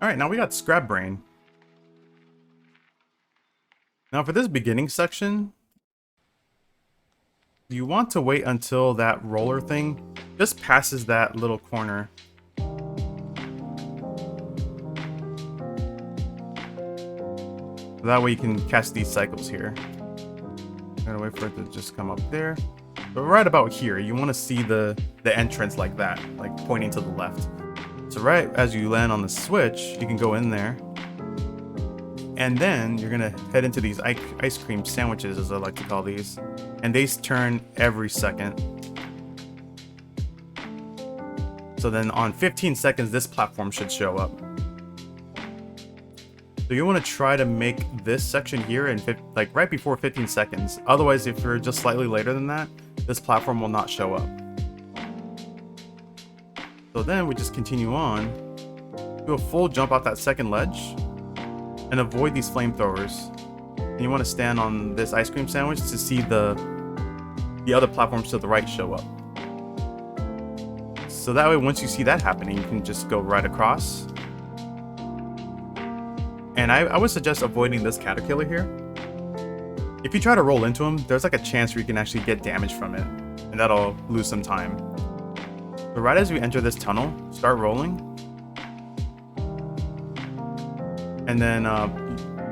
Alright, now we got Scrap Brain. Now for this beginning section, you want to wait until that roller thing just passes that little corner. That way you can catch these cycles here. Gotta wait for it to just come up there. But right about here, you want to see the entrance like that, like pointing to the left. So right as you land on the switch, you can go in there. And then you're gonna head into these ice cream sandwiches, as I like to call these. And they turn every second. So then on 15 seconds, this platform should show up. So you want to try to make this section here in like right before 15 seconds. Otherwise, if you're just slightly later than that, this platform will not show up. So then we just continue on, do a full jump off that second ledge, and avoid these flamethrowers. And you want to stand on this ice cream sandwich to see the other platforms to the right show up. So that way, once you see that happening, you can just go right across. And I would suggest avoiding this caterpillar here. If you try to roll into him, there's like a chance where you can actually get damage from it, and that'll lose some time. But right as you enter this tunnel, start rolling. And then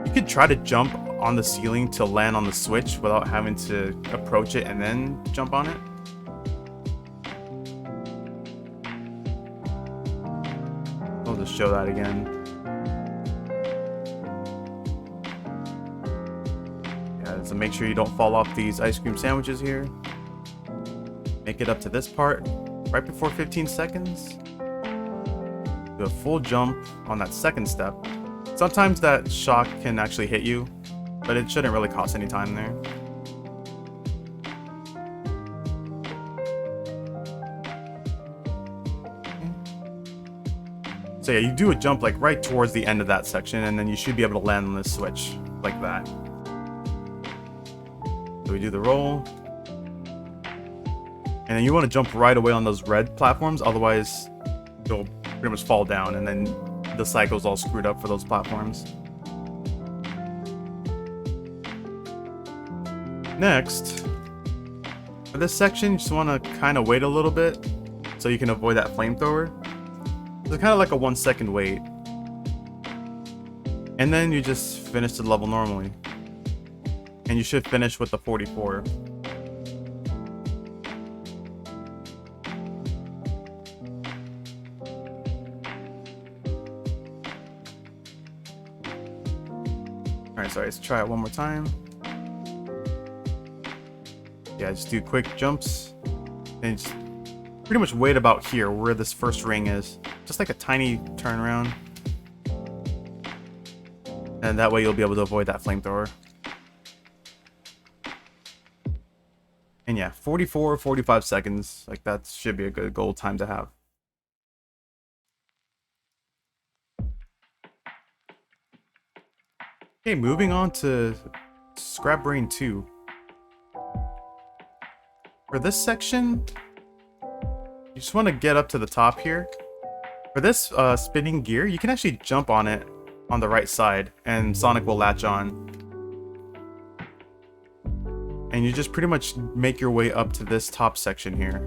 you could try to jump on the ceiling to land on the switch without having to approach it and then jump on it. I'll just show that again. So make sure you don't fall off these ice cream sandwiches here. Make it up to this part right before 15 seconds. Do a full jump on that second step. Sometimes that shock can actually hit you, but it shouldn't really cost any time there. So yeah, you do a jump like right towards the end of that section, and then you should be able to land on this switch like that. So we do the roll. And then you want to jump right away on those red platforms, otherwise you'll pretty much fall down and then the cycle's all screwed up for those platforms. Next, for this section, you just want to kind of wait a little bit so you can avoid that flamethrower. So kind of like a 1 second wait. And then you just finish the level normally. And you should finish with the 44. Alright, sorry, let's try it one more time. Yeah, just do quick jumps. And just pretty much wait about here where this first ring is. Just like a tiny turnaround. And that way you'll be able to avoid that flamethrower. And yeah, 44, 45 seconds. Like that should be a good goal time to have. Okay, moving on to Scrap Brain 2. For this section, you just want to get up to the top here. For this spinning gear, you can actually jump on it on the right side, and Sonic will latch on. And you just pretty much make your way up to this top section here.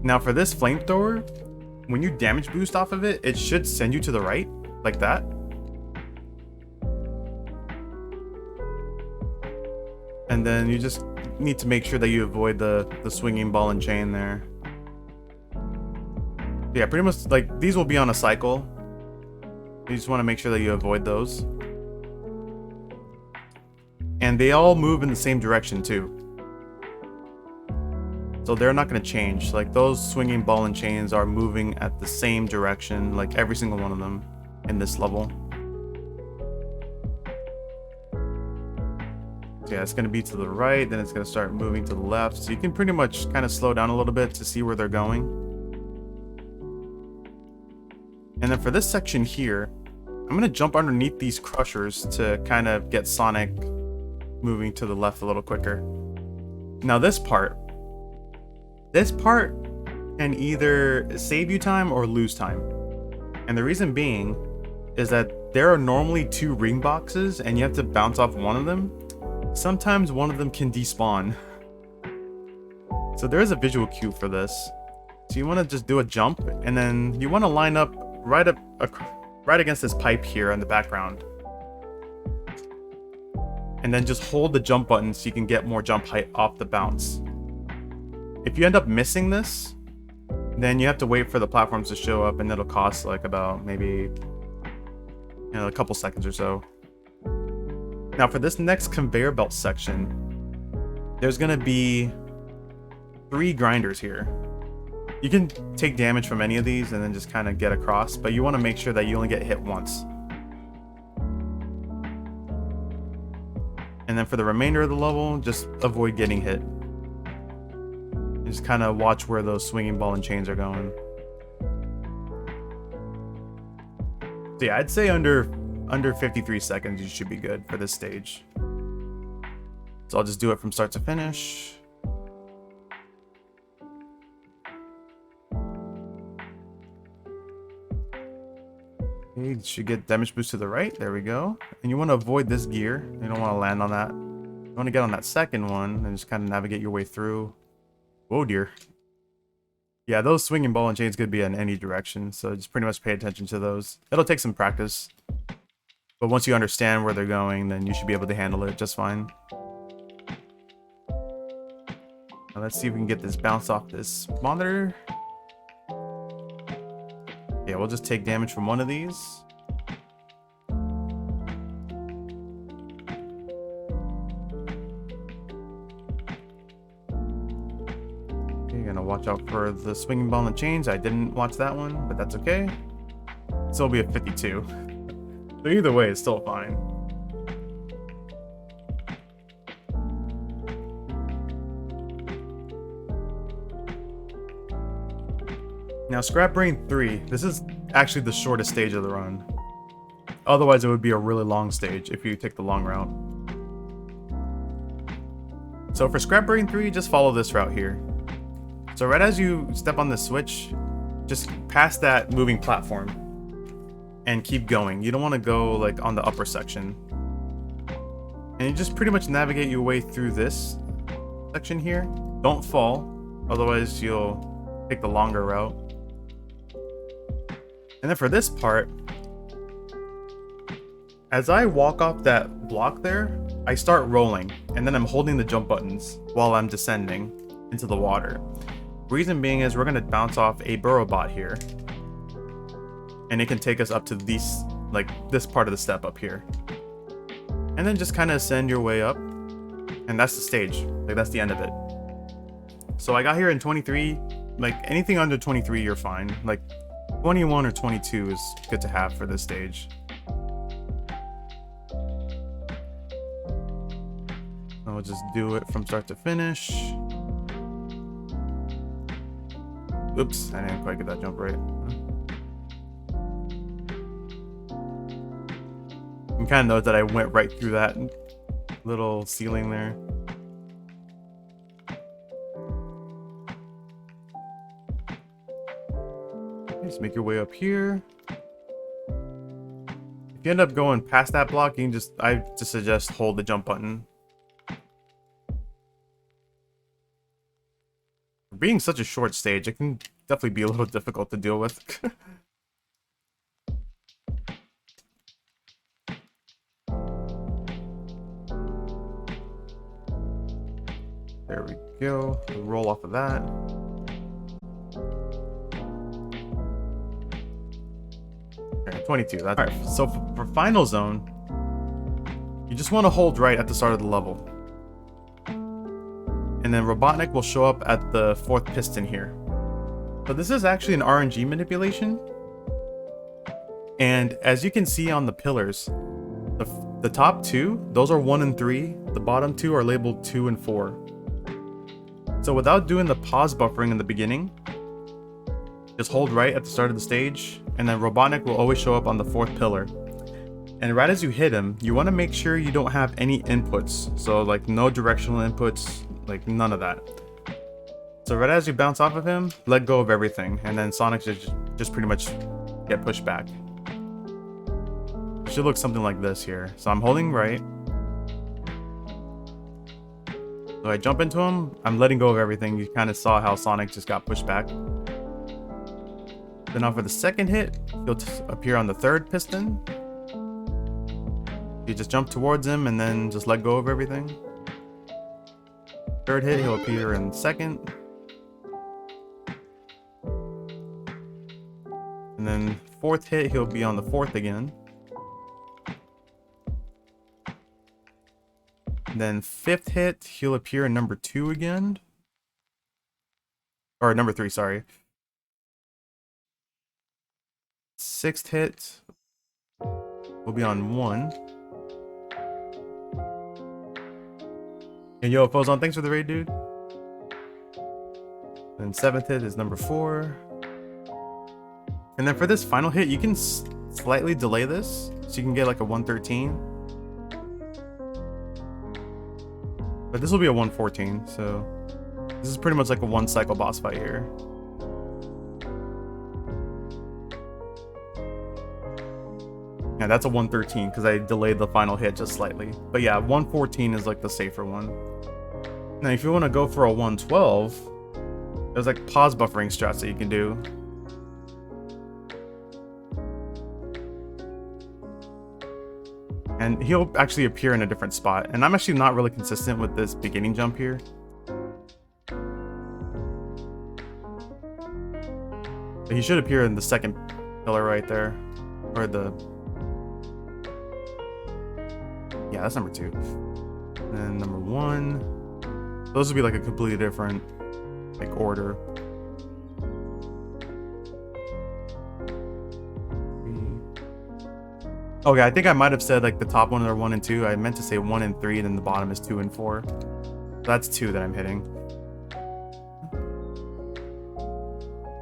Now for this flamethrower, when you damage boost off of it, it should send you to the right, like that. And then you just need to make sure that you avoid the swinging ball and chain there. Yeah, pretty much like these will be on a cycle. You just want to make sure that you avoid those. And they all move in the same direction too. So they're not going to change. Like those swinging ball and chains are moving at the same direction, like every single one of them in this level. So yeah, it's going to be to the right, then it's going to start moving to the left. So you can pretty much kind of slow down a little bit to see where they're going. And then for this section here, I'm going to jump underneath these crushers to kind of get Sonic moving to the left a little quicker. Now this part can either save you time or lose time. And the reason being is that there are normally 2 ring boxes and you have to bounce off one of them. Sometimes one of them can despawn. So there is a visual cue for this. So you want to just do a jump, and then you want to line up right against this pipe here in the background. And then just hold the jump button so you can get more jump height off the bounce. If you end up missing this, then you have to wait for the platforms to show up, and it'll cost like about maybe a couple seconds or so. Now for this next conveyor belt section, there's gonna be 3 grinders here. You can take damage from any of these and then just kind of get across, but you want to make sure that you only get hit once. And then for the remainder of the level, just avoid getting hit. And just kind of watch where those swinging ball and chains are going. So yeah, I'd say under 53 seconds you should be good for this stage. So I'll just do it from start to finish. You should get damage boost to the right. There we go. And you want to avoid this gear. You don't want to land on that. You want to get on that second one and just kind of navigate your way through. Whoa, dear. Yeah, those swinging ball and chains could be in any direction, so just pretty much pay attention to those. It'll take some practice, but once you understand where they're going, then you should be able to handle it just fine. Now let's see if we can get this bounce off this monitor. Yeah, we'll just take damage from one of these. Okay, you're gonna watch out for the swinging ball and chains. I didn't watch that one, but that's okay. Still be a 52. So either way, it's still fine. Now, Scrap Brain 3, this is actually the shortest stage of the run. Otherwise, it would be a really long stage if you take the long route. So for Scrap Brain 3, just follow this route here. So right as you step on the switch, just pass that moving platform and keep going. You don't want to go like on the upper section. And you just pretty much navigate your way through this section here. Don't fall, otherwise you'll take the longer route. And then for this part, as I walk off that block there, I start rolling, and then I'm holding the jump buttons while I'm descending into the water. Reason being is we're going to bounce off a burrow bot here, and it can take us up to these, like this part of the step up here. And then just kind of ascend your way up, and that's the stage. Like that's the end of it. So I got here in 23, like anything under 23 you're fine. Like 21 or 22 is good to have for this stage. I'll just do it from start to finish. Oops, I didn't quite get that jump right. You can kind of note that I went right through that little ceiling there. Just make your way up here. If you end up going past that block, you can I just suggest hold the jump button. For being such a short stage, it can definitely be a little difficult to deal with. There we go. We'll roll off of that. Okay, 22. That's alright. So for final zone, you just want to hold right at the start of the level. And then Robotnik will show up at the 4th piston here. So this is actually an RNG manipulation. And as you can see on the pillars, the top 2, those are 1 and 3. The bottom 2 are labeled 2 and 4. So without doing the pause buffering in the beginning, just hold right at the start of the stage, and then Robotnik will always show up on the 4th pillar. And right as you hit him, you want to make sure you don't have any inputs. So like no directional inputs, like none of that. So right as you bounce off of him, let go of everything, and then Sonic just pretty much get pushed back. It should look something like this here. So I'm holding right. So I jump into him, I'm letting go of everything. You kind of saw how Sonic just got pushed back. Then now for the second hit, he'll appear on the third piston. You just jump towards him and then just let go of everything. Third hit, he'll appear in second. And then fourth hit, he'll be on the fourth again. And then fifth hit, he'll appear in number 2 again. Or number 3, sorry. Sixth hit will be on 1. And yo, Fozon, thanks for the raid, dude. And seventh hit is number 4. And then for this final hit, you can slightly delay this, so you can get like a 113. But this will be a 114, so this is pretty much like a 1 cycle boss fight here. Yeah, that's a 113 because I delayed the final hit just slightly. But yeah, 114 is like the safer one. Now, if you want to go for a 112, there's like pause buffering strats that you can do. And he'll actually appear in a different spot. And I'm actually not really consistent with this beginning jump here. But he should appear in the second pillar right there. Or the... Yeah, that's number 2. And then number 1. Those would be like a completely different like order. Okay, I think I might have said like the top one are 1 and 2. I meant to say 1 and 3, then the bottom is 2 and 4. So that's 2 that I'm hitting.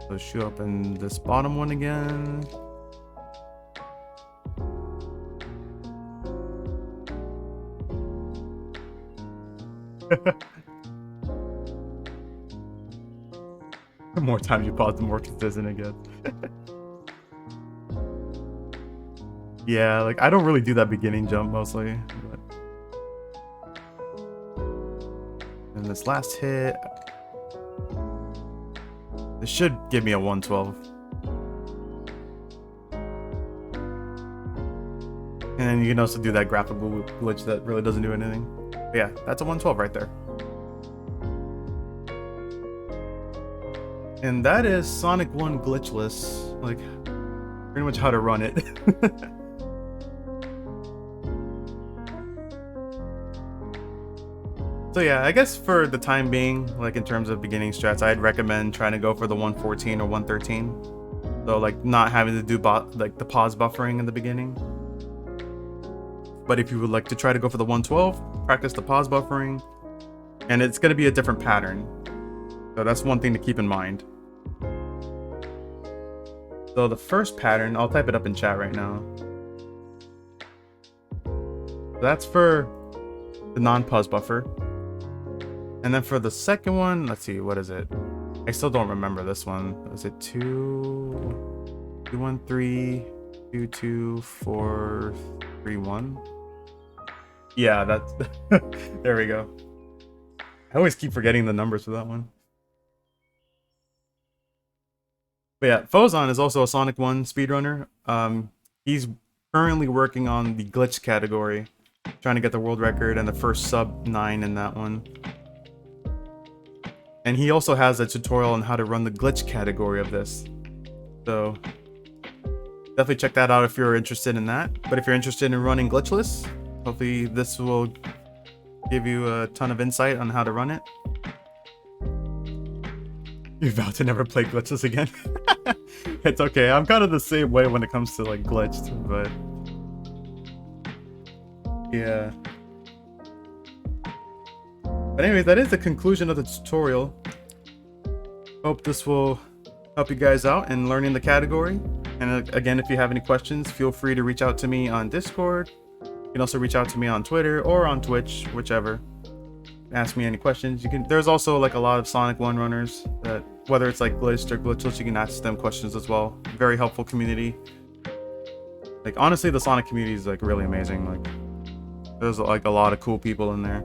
So shoot up in this bottom one again. The more times you pause, the more consistent it gets. Yeah, like I don't really do that beginning jump mostly. But... And this last hit, this should give me a 112. And then you can also do that graphical glitch that really doesn't do anything. But yeah, that's a 112 right there. And that is Sonic 1 Glitchless, like pretty much how to run it. So yeah, I guess for the time being, like in terms of beginning strats, I'd recommend trying to go for the 114 or 113. So like not having to do like the pause buffering in the beginning. But if you would like to try to go for the 112, practice the pause buffering, and it's going to be a different pattern. So that's one thing to keep in mind. So the first pattern, I'll type it up in chat right now. That's for the non-pause buffer. And then for the second one, let's see, what is it? I still don't remember this one. Is it 2, 2, 1, 3, 2, 2, 4, 3, 1? Yeah, that's... There we go. I always keep forgetting the numbers for that one. But yeah, Fozon is also a Sonic 1 speedrunner. He's currently working on the glitch category, trying to get the world record and the first sub 9 in that one. And he also has a tutorial on how to run the glitch category of this. So definitely check that out if you're interested in that. But if you're interested in running Glitchless, hopefully this will give you a ton of insight on how to run it. You vow to never play Glitchless again? It's okay, I'm kind of the same way when it comes to like glitched, but yeah. But anyways, that is the conclusion of the tutorial. Hope this will help you guys out in learning the category. And again, if you have any questions, feel free to reach out to me on Discord. You can also reach out to me on Twitter or on Twitch, whichever. ask me any questions. You can. There's also like a lot of Sonic 1 runners that, whether it's like glitched or glitchless, you can ask them questions as well. Very helpful community. Like honestly, the Sonic community is like really amazing. Like there's like a lot of cool people in there.